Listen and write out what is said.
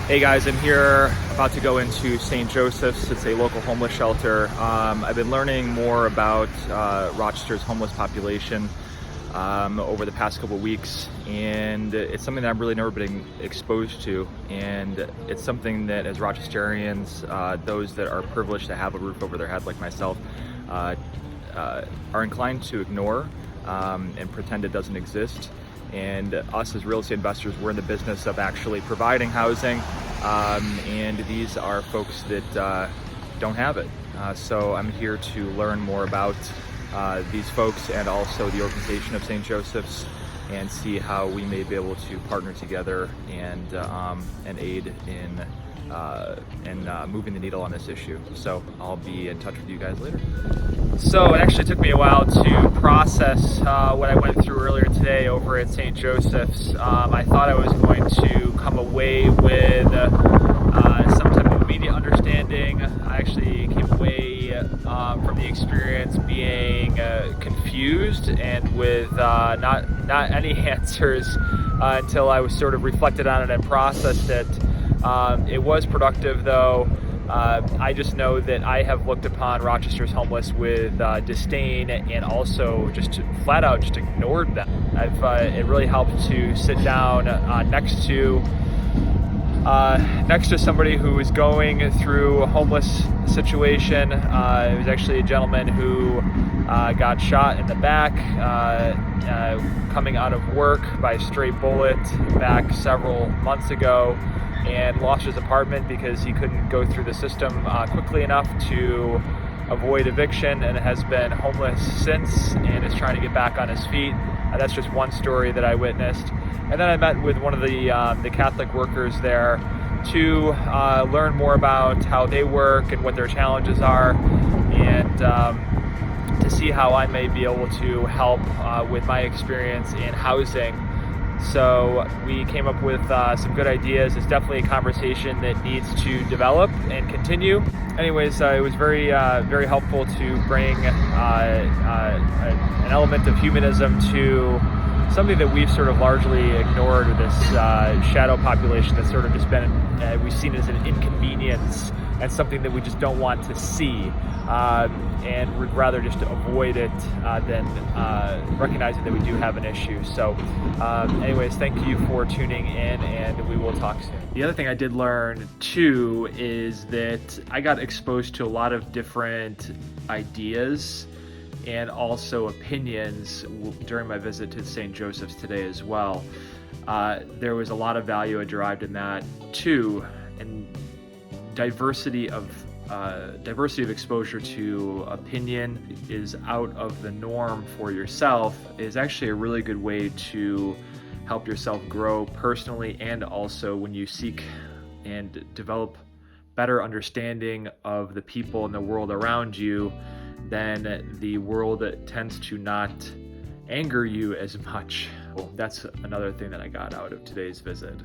Hey guys, I'm here about to go into St. Joseph's. It's a local homeless shelter. I've been learning more about Rochester's homeless population over the past couple of weeks, and it's something that I've really never been exposed to, and it's something that as Rochesterians, those that are privileged to have a roof over their head like myself, are inclined to ignore and pretend it doesn't exist. And us as real estate investors, we're in the business of actually providing housing, and these are folks that don't have it. So I'm here to learn more about these folks and also the organization of St. Joseph's, and see how we may be able to partner together and aid in moving the needle on this issue. So I'll be in touch with you guys later. So it actually took me a while to process what I went through earlier today over at St. Joseph's. I thought I was going to come away with some type of immediate understanding. I actually came away from the experience being confused and with not any answers until I was sort of reflected on it and processed it. It was productive though. I just know that I have looked upon Rochester's homeless with disdain, and also just flat out just ignored them. It really helped to sit down next to somebody who was going through a homeless situation. It was actually a gentleman who got shot in the back coming out of work by a stray bullet back several months ago, and lost his apartment because he couldn't go through the system quickly enough to avoid eviction, and has been homeless since and is trying to get back on his feet. That's just one story that I witnessed. And then I met with one of the Catholic workers there to learn more about how they work and what their challenges are, and to see how I may be able to help with my experience in housing. So we came up with some good ideas. It's definitely a conversation that needs to develop and continue. Anyways, it was very helpful to bring an element of humanism to something that we've sort of largely ignored, this shadow population that's sort of just been, we've seen it as an inconvenience and something that we just don't want to see, and would rather just avoid it than recognizing that we do have an issue. So anyways, thank you for tuning in, and we will talk soon. The other thing I did learn too is that I got exposed to a lot of different ideas and also opinions during my visit to St. Joseph's today as well. There was a lot of value I derived in that too, and diversity of exposure to opinion is out of the norm for yourself is actually a really good way to help yourself grow personally, and also when you seek and develop better understanding of the people in the world around you, then the world tends to not anger you as much. Well, that's another thing that I got out of today's visit.